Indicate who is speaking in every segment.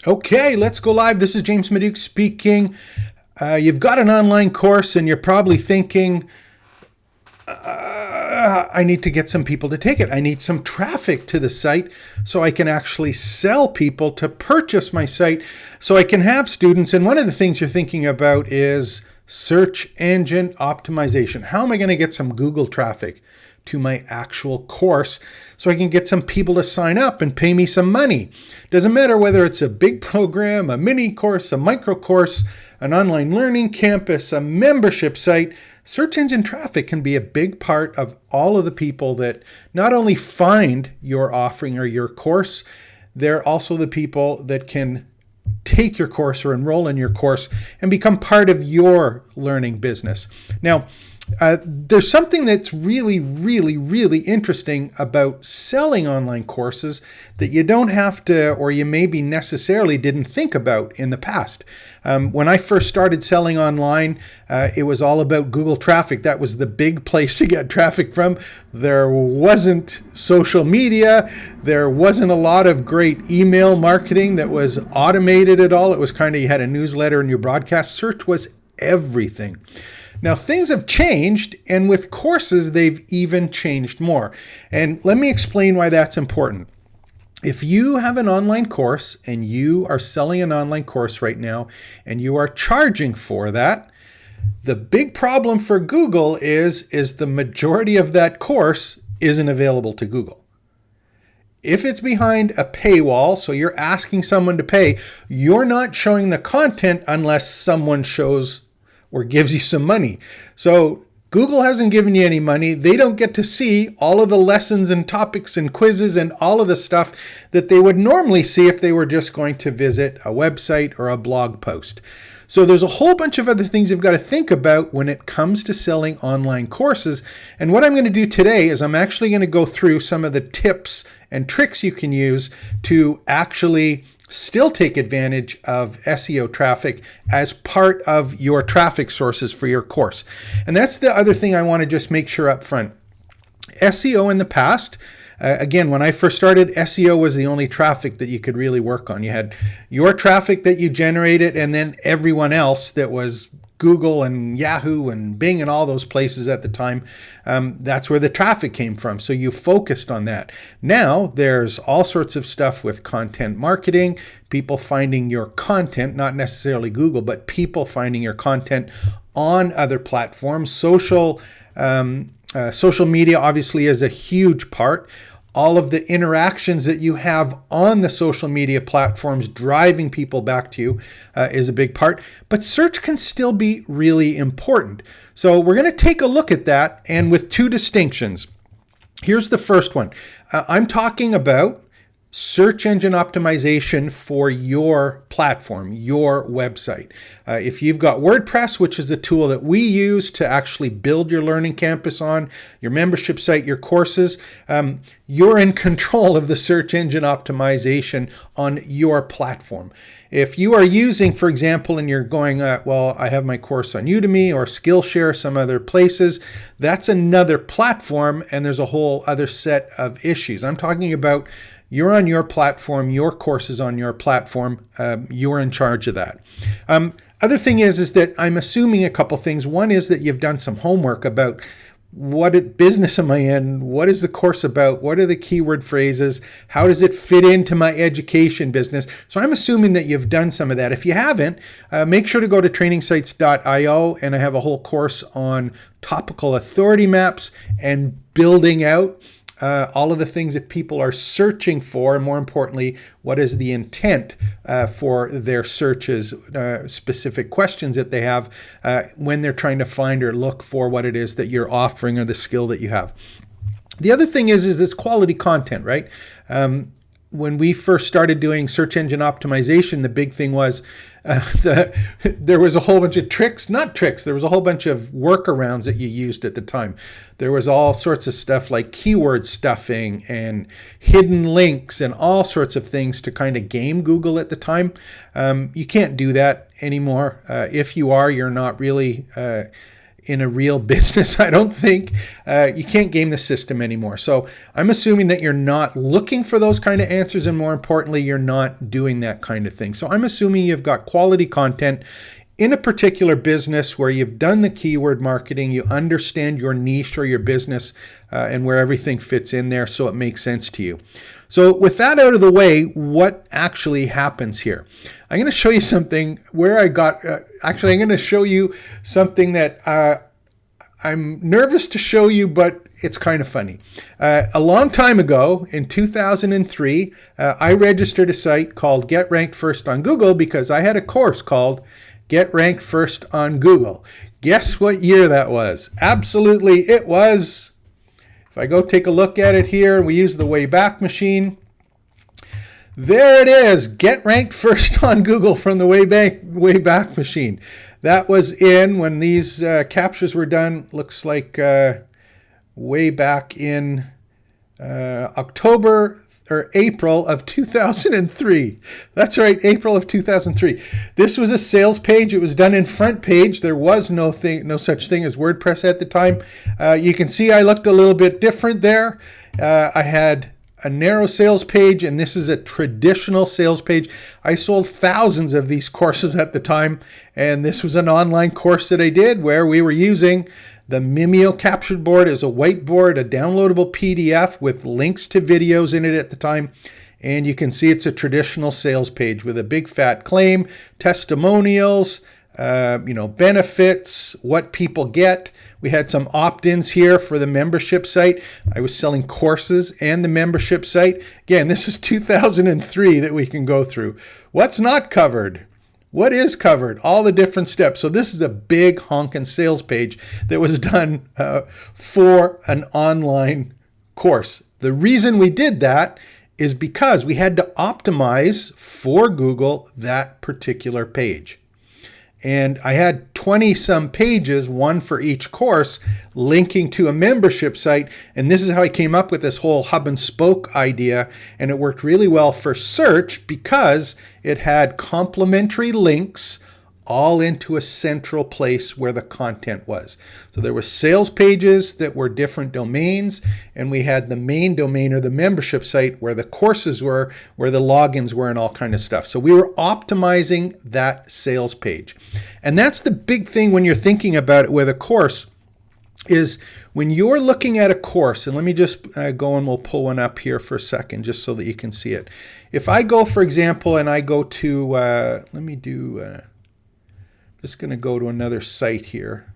Speaker 1: Okay, let's go live. This is James Maduke speaking. You've got an online course and you're probably thinking, I need to get some people to take it. I need some traffic to the site so I can actually sell people to purchase my site so I can have students. And one of the things you're thinking about is search engine optimization. How am I going to get some Google traffic to my actual course so I can get some people to sign up and pay me some money? Doesn't matter whether it's a big program, a mini course, a micro course, an online learning campus, a membership site. Search engine traffic can be a big part of all of the people that not only find your offering or your course, they're also the people that can take your course or enroll in your course and become part of your learning business. Now, there's something that's really, really, really interesting about selling online courses that you don't have to, or you maybe necessarily didn't think about in the past. When I first started selling online, it was all about Google traffic. That was the big place to get traffic from. There wasn't social media. There wasn't a lot of great email marketing that was automated at all. It was kind of, you had a newsletter and your broadcast. Search was everything. Now, things have changed, and with courses, they've even changed more. And let me explain why that's important. If you have an online course and you are selling an online course right now and you are charging for that, the big problem for Google is the majority of that course isn't available to Google. If it's behind a paywall, so you're asking someone to pay, you're not showing the content unless someone shows or gives you some money. So Google hasn't given you any money. They don't get to see all of the lessons and topics and quizzes and all of the stuff that they would normally see if they were just going to visit a website or a blog post. So there's a whole bunch of other things you've got to think about when it comes to selling online courses. And what I'm going to do today is I'm actually going to go through some of the tips and tricks you can use to actually still take advantage of SEO traffic as part of your traffic sources for your course. And that's the other thing I want to just make sure up front. SEO in the past, again, when I first started, SEO was the only traffic that you could really work on. You had your traffic that you generated and then everyone else that was Google and Yahoo and Bing and all those places at the time. That's where the traffic came from. So you focused on that. Now there's all sorts of stuff with content marketing, people finding your content, not necessarily Google, but people finding your content on other platforms. Social media obviously is a huge part. All of the interactions that you have on the social media platforms driving people back to you is a big part. But search can still be really important. So we're going to take a look at that, and with two distinctions. Here's the first one. I'm talking about search engine optimization for your platform, your website. If you've got WordPress, which is a tool that we use to actually build your learning campus on, your membership site, your courses, you're in control of the search engine optimization on your platform. If you are using, for example, and you're going, well, I have my course on Udemy or Skillshare, some other places, that's another platform, and there's a whole other set of issues. I'm talking about you're on your platform, your course is on your platform, you're in charge of that. Other thing is that I'm assuming a couple things. One is that you've done some homework about what business am I in? What is the course about? What are the keyword phrases? How does it fit into my education business? So I'm assuming that you've done some of that. If you haven't, make sure to go to trainingsites.io, and I have a whole course on topical authority maps and building out all of the things that people are searching for, and more importantly, what is the intent for their searches, specific questions that they have when they're trying to find or look for what it is that you're offering or the skill that you have. The other thing is this quality content, right? When we first started doing search engine optimization, the big thing was there was a whole bunch of there was a whole bunch of workarounds that you used at the time. There was all sorts of stuff like keyword stuffing and hidden links and all sorts of things to kind of game Google at the time. You can't do that anymore. If you are, you're not really in a real business. I don't think you can't game the system anymore. So I'm assuming that you're not looking for those kind of answers, and more importantly, you're not doing that kind of thing. So I'm assuming you've got quality content in a particular business where you've done the keyword marketing, you understand your niche or your business and where everything fits in there so it makes sense to you. So with that out of the way, what actually happens here? I'm going to show you something where I got, I'm going to show you something that I'm nervous to show you, but it's kind of funny. A long time ago, in 2003, I registered a site called Get Ranked First on Google because I had a course called Get Ranked First on Google. Guess what year that was? Absolutely, it was, if I go take a look at it here, we use the Wayback Machine. There it is, Get Ranked First on Google from the Wayback Machine. That was in, when these captures were done, looks like way back in October or April of 2003. That's right, April of 2003. This was a sales page. It was done in front page. There was no such thing as WordPress at the time. You can see I looked a little bit different there. I had a narrow sales page, and this is a traditional sales page. I sold thousands of these courses at the time, and this was an online course that I did where we were using the Mimeo capture board as a whiteboard, a downloadable PDF with links to videos in it at the time. And you can see it's a traditional sales page with a big fat claim, testimonials, benefits, what people get. We had some opt-ins here for the membership site. I was selling courses and the membership site. Again, this is 2003 that we can go through. What's not covered? What is covered? All the different steps. So this is a big honkin' sales page that was done for an online course. The reason we did that is because we had to optimize for Google that particular page. And I had 20 some pages, one for each course, linking to a membership site. And this is how I came up with this whole hub and spoke idea. And it worked really well for search because it had complementary links all into a central place where the content was. So there were sales pages that were different domains, and we had the main domain or the membership site where the courses were, where the logins were, and all kind of stuff. So we were optimizing that sales page. And that's the big thing when you're thinking about it with a course, is when you're looking at a course, and let me just go and we'll pull one up here for a second just so that you can see it. If I go, for example, and I go to, just going to go to another site here.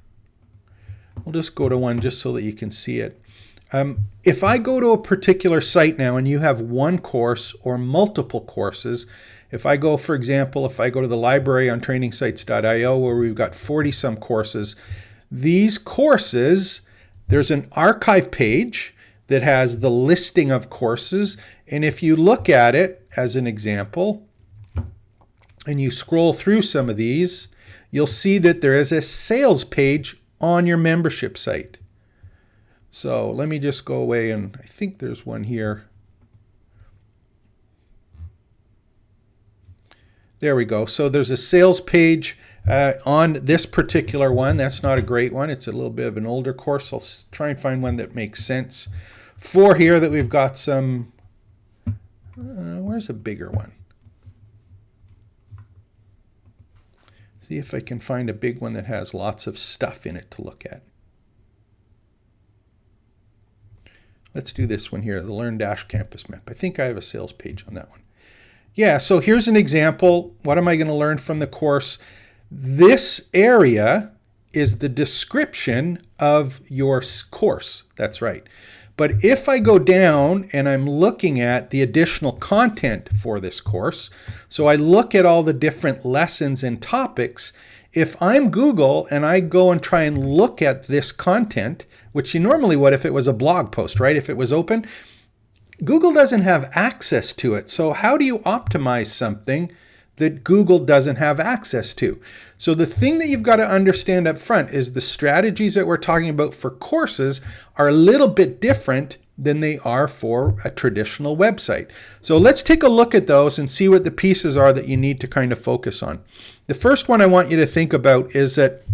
Speaker 1: We'll just go to one just so that you can see it. If I go to a particular site now and you have one course or multiple courses, if I go, for example, if I go to the library on trainingsites.io where we've got 40 some courses, these courses, there's an archive page that has the listing of courses. And if you look at it as an example, and you scroll through some of these, you'll see that there is a sales page on your membership site. So let me just go away, and I think there's one here. There we go. So there's a sales page on this particular one. That's not a great one. It's a little bit of an older course. I'll try and find one that makes sense for here that we've got some. Where's a bigger one? See if I can find a big one that has lots of stuff in it to look at. Let's do this one here, the Learn Dash Campus Map. I think I have a sales page on that one. Yeah, so here's an example. What am I going to learn from the course? This area is the description of your course. That's right. But if I go down and I'm looking at the additional content for this course, so I look at all the different lessons and topics, if I'm Google and I go and try and look at this content, which you normally would if it was a blog post, right? If it was open, Google doesn't have access to it. So how do you optimize something that Google doesn't have access to? So the thing that you've got to understand up front is the strategies that we're talking about for courses are a little bit different than they are for a traditional website. So let's take a look at those and see what the pieces are that you need to kind of focus on. The first one I want you to think about is that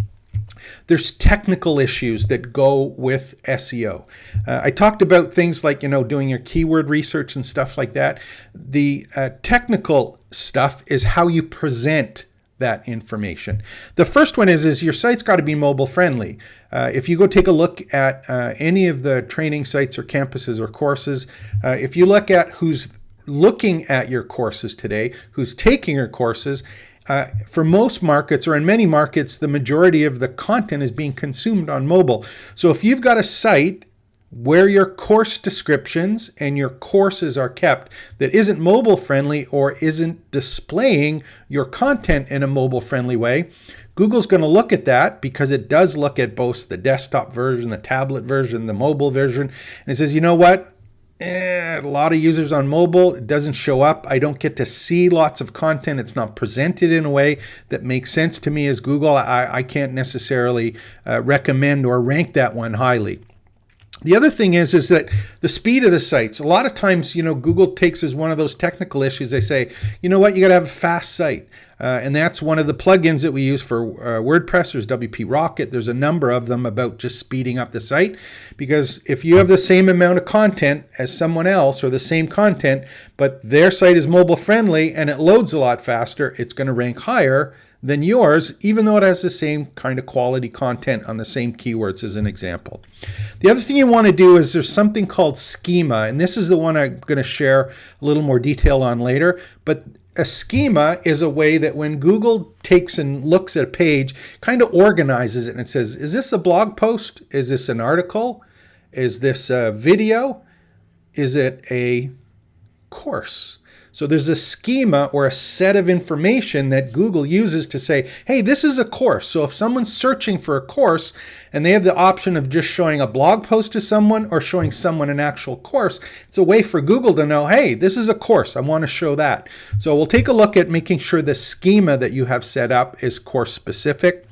Speaker 1: There's technical issues that go with SEO. I talked about things like, doing your keyword research and stuff like that. The technical stuff is how you present that information. The first one is your site's got to be mobile friendly. If you go take a look at any of the training sites or campuses or courses, if you look at who's looking at your courses today, who's taking your courses, for most markets, or in many markets, the majority of the content is being consumed on mobile. So if you've got a site where your course descriptions and your courses are kept that isn't mobile friendly or isn't displaying your content in a mobile friendly way, Google's going to look at that, because it does look at both the desktop version, the tablet version, the mobile version, and it says, you know what? A lot of users on mobile, it doesn't show up. I don't get to see lots of content. It's not presented in a way that makes sense to me as Google. I can't necessarily recommend or rank that one highly. The other thing is that the speed of the sites, a lot of times, Google takes as one of those technical issues. They say, you know what, you got to have a fast site. And that's one of the plugins that we use for WordPress. There's WP Rocket. There's a number of them about just speeding up the site. Because if you have the same amount of content as someone else, or the same content, but their site is mobile friendly and it loads a lot faster, it's going to rank higher than yours, even though it has the same kind of quality content on the same keywords, as an example. The other thing you want to do is there's something called schema, and this is the one I'm going to share a little more detail on later. But a schema is a way that when Google takes and looks at a page, kind of organizes it and it says, is this a blog post? Is this an article? Is this a video? Is it a course? So there's a schema or a set of information that Google uses to say, hey, this is a course. So if someone's searching for a course and they have the option of just showing a blog post to someone or showing someone an actual course, it's a way for Google to know, hey, this is a course. I want to show that. So we'll take a look at making sure the schema that you have set up is course specific.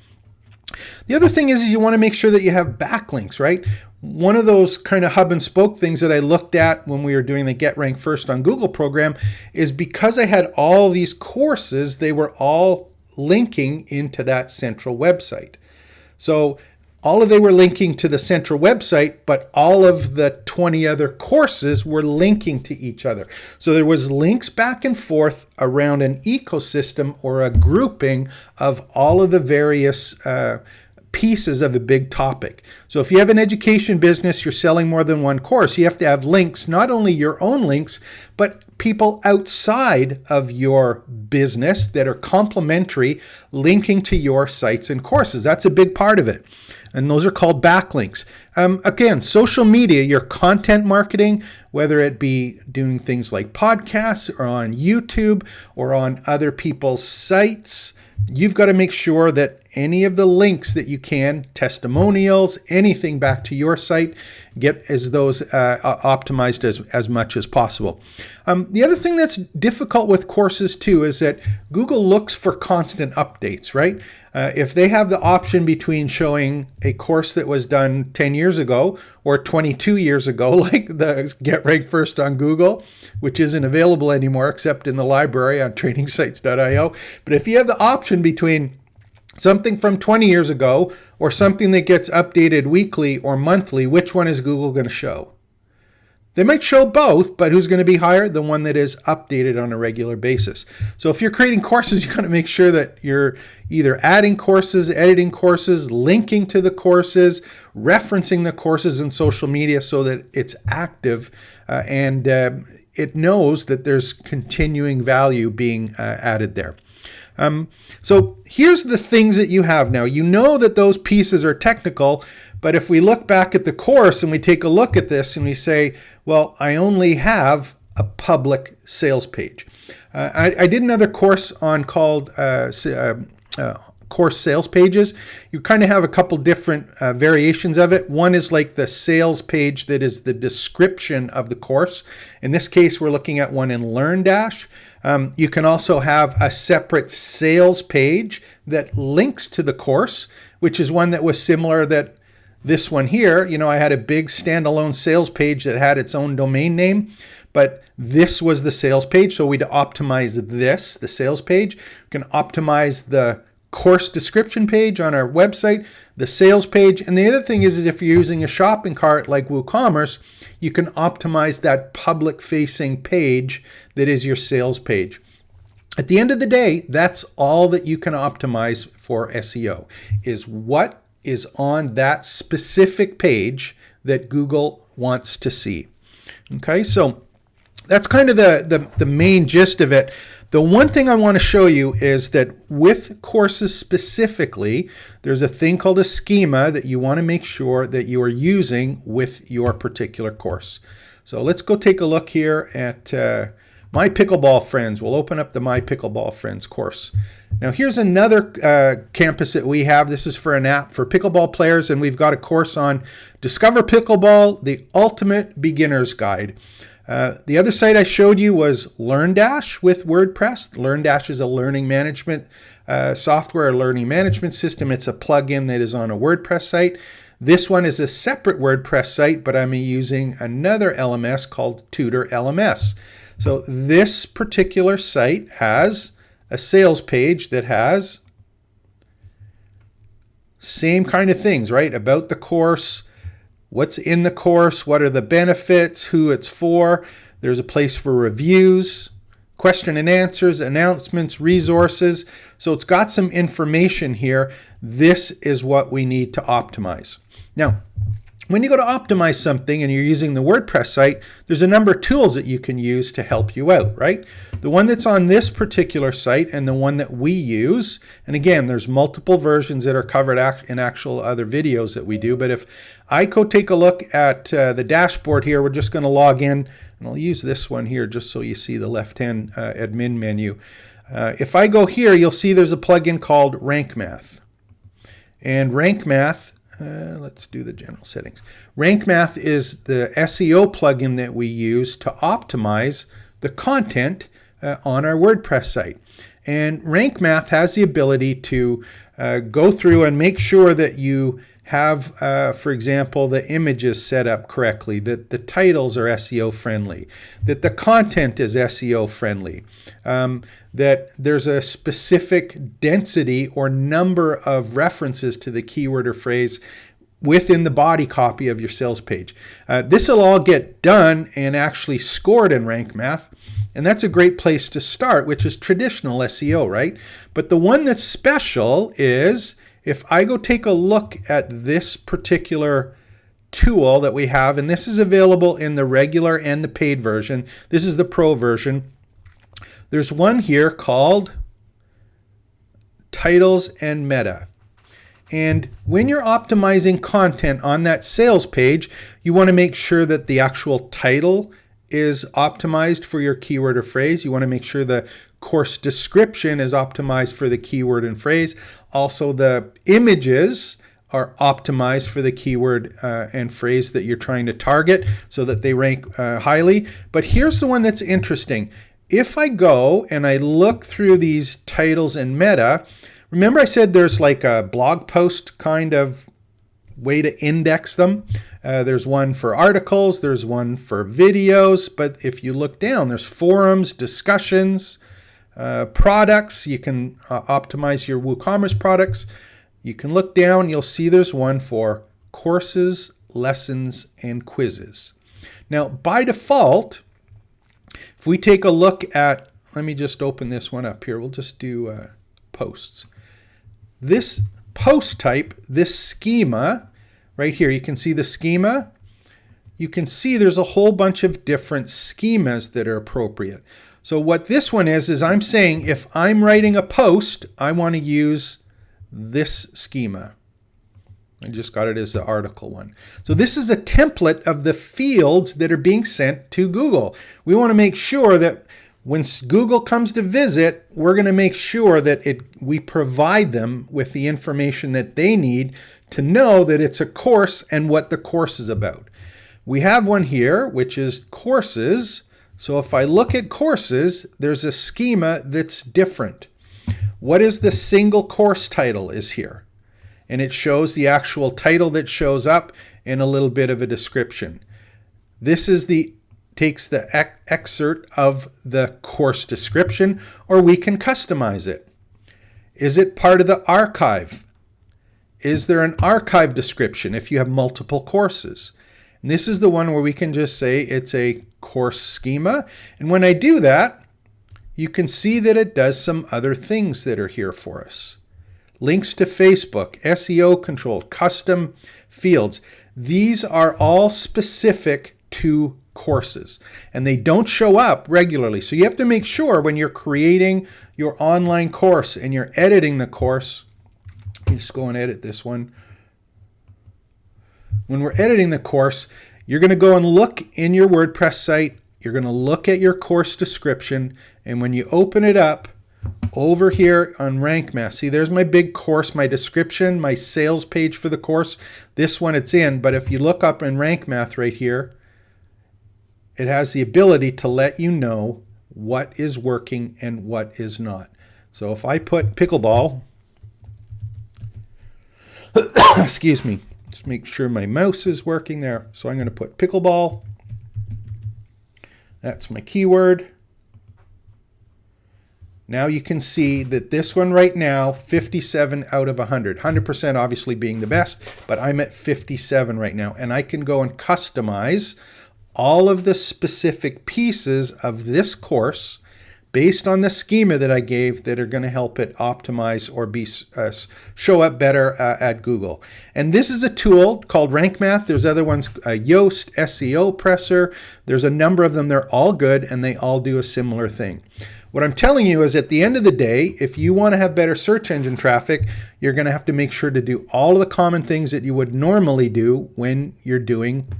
Speaker 1: The other thing is you want to make sure that you have backlinks, right? One of those kind of hub and spoke things that I looked at when we were doing the Get Ranked First on Google program is because I had all these courses, they were all linking into that central website. So they were linking to the central website, but all of the 20 other courses were linking to each other. So there was links back and forth around an ecosystem or a grouping of all of the various pieces of a big topic. So if you have an education business, you're selling more than one course, you have to have links, not only your own links, but people outside of your business that are complementary, linking to your sites and courses. That's a big part of it. And those are called backlinks. Again, social media, your content marketing, whether it be doing things like podcasts or on YouTube or on other people's sites, you've got to make sure that any of the links that you can, testimonials, anything back to your site, get as those optimized as much as possible. The other thing that's difficult with courses too is that Google looks for constant updates, right? If they have the option between showing a course that was done 10 years ago or 22 years ago, like the Get Ranked First on Google, which isn't available anymore except in the library on trainingsites.io. But if you have the option between something from 20 years ago or something that gets updated weekly or monthly, which one is Google going to show? They might show both, but who's going to be higher? The one that is updated on a regular basis. So if you're creating courses, you got to make sure that you're either adding courses, editing courses, linking to the courses, referencing the courses in social media so that it's active and it knows that there's continuing value being added there. So here's the things that you have now. You know that those pieces are technical, but if we look back at the course and we take a look at this and we say, well, I only have a public sales page. I did another course on called course sales pages. You kind of have a couple different variations of it. One is like the sales page that is the description of the course. In this case, we're looking at one in LearnDash. You can also have a separate sales page that links to the course, which is one that was similar that this one here, I had a big standalone sales page that had its own domain name, but this was the sales page. So we'd optimize this, the sales page. We can optimize the course description page on our website, the sales page. And the other thing is if you're using a shopping cart like WooCommerce, you can optimize that public facing page that is your sales page. At the end of the day, that's all that you can optimize for SEO, is what is on that specific page that Google wants to see. Okay, so that's kind of the main gist of it. The one thing I want to show you is that with courses specifically, there's a thing called a schema that you want to make sure that you are using with your particular course. So let's go take a look here at My Pickleball Friends. We'll open up the My Pickleball Friends course. Now here's another campus that we have. This is for an app for pickleball players, and we've got a course on Discover Pickleball, the Ultimate Beginner's Guide. The other site I showed you was LearnDash with WordPress. LearnDash is a learning management software, a learning management system. It's a plugin that is on a WordPress site. This one is a separate WordPress site, but I'm using another LMS called Tutor LMS. So this particular site has a sales page that has same kind of things, right? About the course, what's in the course, what are the benefits, who it's for. There's a place for reviews, question and answers, announcements, resources. So it's got some information here. This is what we need to optimize. Now, when you go to optimize something and you're using the WordPress site, there's a number of tools that you can use to help you out, right? The one that's on this particular site and the one that we use, and again, there's multiple versions that are covered in actual other videos that we do, but if I go take a look at the dashboard here, we're just going to log in, and I'll use this one here just so you see the left-hand admin menu. If I go here, you'll see there's a plugin called Rank Math. And Rank Math, let's do the general settings. Rank Math is the SEO plugin that we use to optimize the content on our WordPress site. And Rank Math has the ability to go through and make sure that you have, for example, the images set up correctly, that the titles are SEO friendly, that the content is SEO friendly, that there's a specific density or number of references to the keyword or phrase within the body copy of your sales page. This will all get done and actually scored in Rank Math, and that's a great place to start, which is traditional SEO, right? But the one that's special is if I go take a look at this particular tool that we have, and this is available in the regular and the paid version. This is the pro version. There's one here called Titles and Meta. And when you're optimizing content on that sales page, you want to make sure that the actual title is optimized for your keyword or phrase. You want to make sure the course description is optimized for the keyword and phrase. Also, the images are optimized for the keyword and phrase that you're trying to target so that they rank highly. But here's the one that's interesting. If I go and I look through these titles and meta, remember I said there's like a blog post kind of way to index them. There's one for articles, there's one for videos, but if you look down, there's forums, discussions, products. You can optimize your WooCommerce products. You can look down, you'll see there's one for courses, lessons, and quizzes. Now, by default, if we take a look at, let me just open this one up here. We'll just do posts. This post type, this schema, right here, you can see the schema. You can see there's a whole bunch of different schemas that are appropriate. So what this one is I'm saying if I'm writing a post, I want to use this schema. I just got it as the article one. So this is a template of the fields that are being sent to Google. We want to make sure that when Google comes to visit, we're going to make sure that we provide them with the information that they need to know that it's a course and what the course is about. We have one here, which is courses. So if I look at courses, there's a schema that's different. What is the single course title is here. And it shows the actual title that shows up and a little bit of a description. This is takes the excerpt of the course description, or we can customize it. Is it part of the archive? Is there an archive description if you have multiple courses? And this is the one where we can just say it's a course schema. And when I do that, you can see that it does some other things that are here for us. Links to Facebook, SEO control, custom fields. These are all specific to courses and they don't show up regularly. So you have to make sure when you're creating your online course and you're editing the course, let me just go and edit this one. When we're editing the course, you're going to go and look in your WordPress site. You're going to look at your course description. And when you open it up over here on Rank Math, see, there's my big course, my description, my sales page for the course. This one it's in. But if you look up in Rank Math right here, it has the ability to let you know what is working and what is not. So if I put pickleball, excuse me, just make sure my mouse is working there. So I'm going to put pickleball. That's my keyword. Now you can see that this one right now, 57 out of 100. 100% obviously being the best, but I'm at 57 right now. And I can go and customize all of the specific pieces of this course based on the schema that I gave that are going to help it optimize or be show up better at Google. And this is a tool called Rank Math. There's other ones, Yoast, SEO Presser. There's a number of them. They're all good and they all do a similar thing. What I'm telling you is at the end of the day, if you want to have better search engine traffic, you're going to have to make sure to do all of the common things that you would normally do when you're doing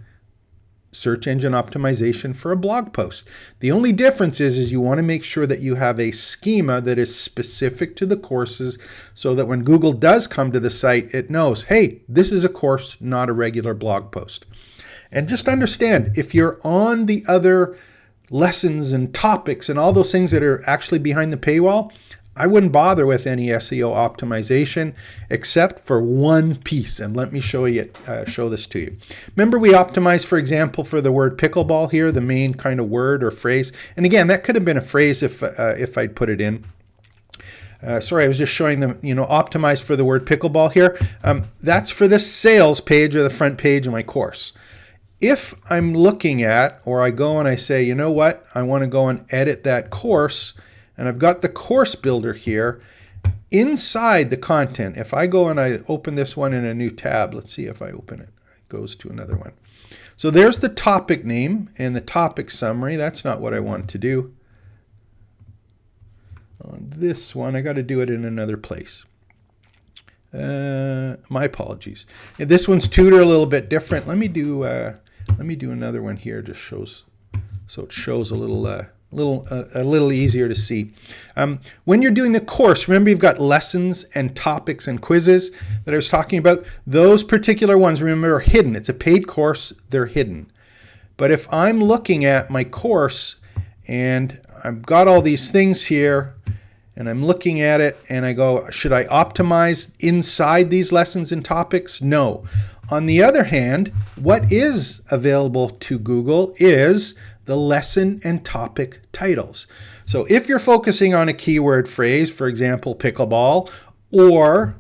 Speaker 1: search engine optimization for a blog post. The only difference is you want to make sure that you have a schema that is specific to the courses so that when Google does come to the site, it knows, hey, this is a course, not a regular blog post. And just understand, if you're on the other lessons and topics and all those things that are actually behind the paywall, I wouldn't bother with any SEO optimization except for one piece. And let me show this to you. Remember we optimized, for example, for the word pickleball here, the main kind of word or phrase. And again, that could have been a phrase if I'd put it in. Sorry, I was just showing them, optimized for the word pickleball here. That's for the sales page or the front page of my course. If I'm looking at, or I go and I say, you know what, I want to go and edit that course, and I've got the course builder here, inside the content, if I go and I open this one in a new tab, let's see if I open it. It goes to another one. So there's the topic name and the topic summary. That's not what I want to do. On this one, I got to do it in another place. My apologies. And this one's tutor a little bit different. Let me do another one here. Just shows, so it shows a little easier to see. When you're doing the course, remember you've got lessons and topics and quizzes that I was talking about. Those particular ones, remember, are hidden. It's a paid course. They're hidden. But if I'm looking at my course and I've got all these things here and I'm looking at it and I go, should I optimize inside these lessons and topics? No. On the other hand, what is available to Google is the lesson and topic titles. So if you're focusing on a keyword phrase, for example, pickleball, or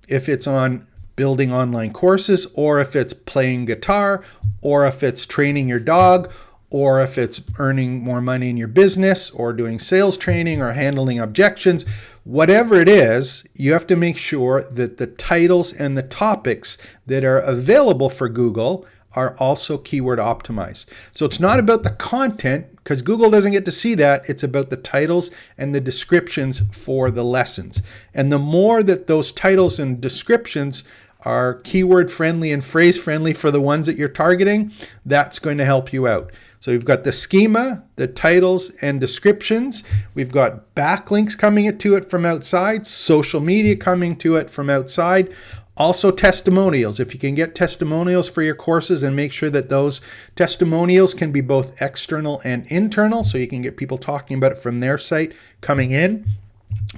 Speaker 1: if it's on building online courses, or if it's playing guitar, or if it's training your dog, or if it's earning more money in your business, or doing sales training, or handling objections, whatever it is, you have to make sure that the titles and the topics that are available for Google are also keyword optimized. So it's not about the content, because Google doesn't get to see that. It's about the titles and the descriptions for the lessons. And the more that those titles and descriptions are keyword friendly and phrase friendly for the ones that you're targeting, that's going to help you out. So we've got the schema, the titles and descriptions. We've got backlinks coming to it from outside, social media coming to it from outside. Also testimonials. If you can get testimonials for your courses and make sure that those testimonials can be both external and internal, so you can get people talking about it from their site coming in.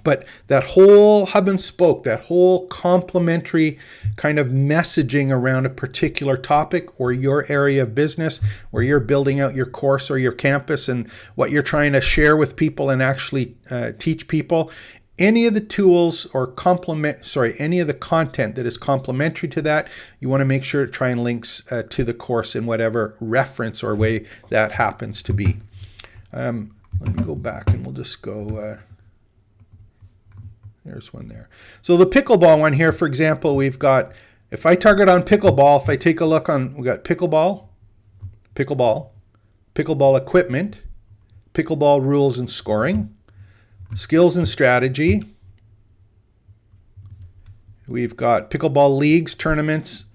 Speaker 1: But that whole hub and spoke, that whole complementary kind of messaging around a particular topic or your area of business where you're building out your course or your campus and what you're trying to share with people and actually teach people, any of the tools or any of the content that is complementary to that, you want to make sure to try and links to the course in whatever reference or way that happens to be. Let me go back and we'll just go, there's one there. So the pickleball one here, for example, we've got, if I target on pickleball, if I take a look on, we got pickleball, pickleball equipment, pickleball rules and scoring, skills and strategy. We've got pickleball leagues, tournaments,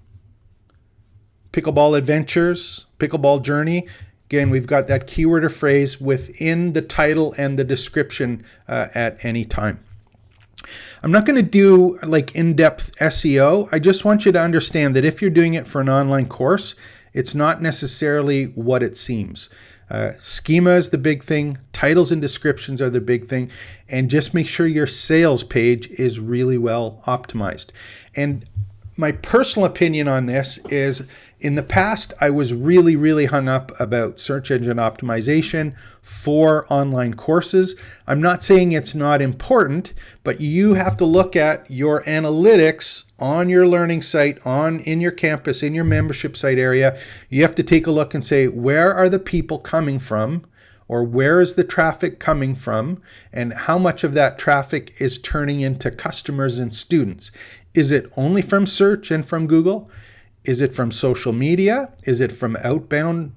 Speaker 1: pickleball adventures, pickleball journey. Again, we've got that keyword or phrase within the title and the description at any time. I'm not going to do like in-depth SEO. I just want you to understand that if you're doing it for an online course, it's not necessarily what it seems. Schema is the big thing. Titles and descriptions are the big thing. And just make sure your sales page is really well optimized. And my personal opinion on this is, in the past, I was really hung up about search engine optimization for online courses. I'm not saying it's not important, but you have to look at your analytics on your learning site, in your campus, in your membership site area. You have to take a look and say, where are the people coming from? Or where is the traffic coming from? And how much of that traffic is turning into customers and students? Is it only from search and from Google? Is it from social media? Is it from outbound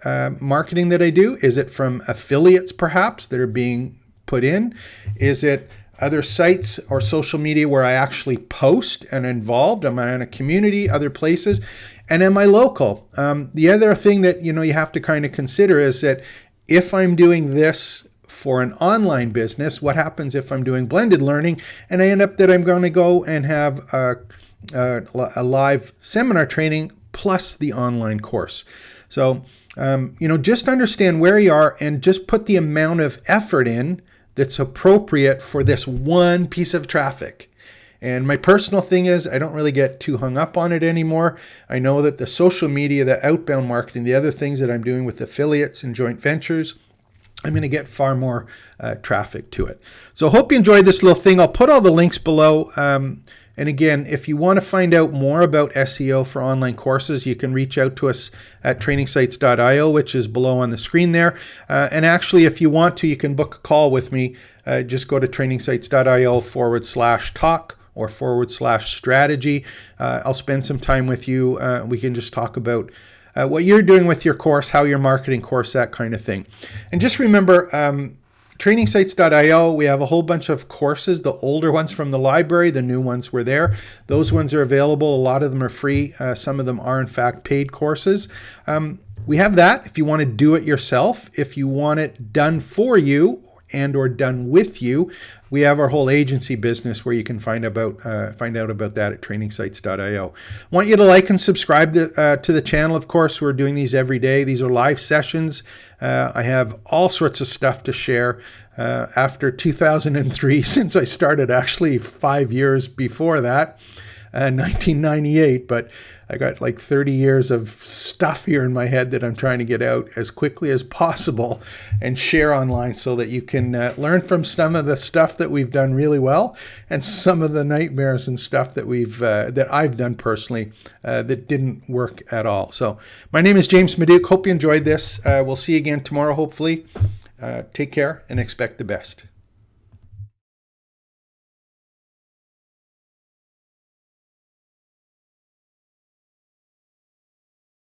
Speaker 1: marketing that I do? Is it from affiliates perhaps that are being put in? Is it other sites or social media where I actually post and involved? Am I in a community, other places? And am I local? The other thing that you have to kind of consider is that if I'm doing this for an online business, what happens if I'm doing blended learning and I end up that I'm going to go and have a live seminar training plus the online course? So, just understand where you are and just put the amount of effort in that's appropriate for this one piece of traffic. And my personal thing is I don't really get too hung up on it anymore. I know that the social media, the outbound marketing, the other things that I'm doing with affiliates and joint ventures, I'm going to get far more traffic to it. So hope you enjoyed this little thing. I'll put all the links below. And again, if you want to find out more about SEO for online courses, you can reach out to us at trainingsites.io, which is below on the screen there. And actually, if you want to, you can book a call with me. Just go to trainingsites.io/talk or /strategy. I'll spend some time with you. We can just talk about what you're doing with your course, how you're marketing course, that kind of thing. And just remember, trainingsites.io, we have a whole bunch of courses, the older ones from the library, the new ones were there. Those ones are available. A lot of them are free. Some of them are, in fact, paid courses. We have that if you want to do it yourself. If you want it done for you and or done with you, we have our whole agency business where you can find out about that at trainingsites.io. I want you to like and subscribe to the channel. Of course, we're doing these every day. These are live sessions. I have all sorts of stuff to share. After 2003, since I started actually 5 years before that, 1998, but I got like 30 years of stuff here in my head that I'm trying to get out as quickly as possible and share online so that you can learn from some of the stuff that we've done really well and some of the nightmares and stuff that I've done personally that didn't work at all. So my name is James Maduke. Hope you enjoyed this. We'll see you again tomorrow, hopefully. Take care and expect the best.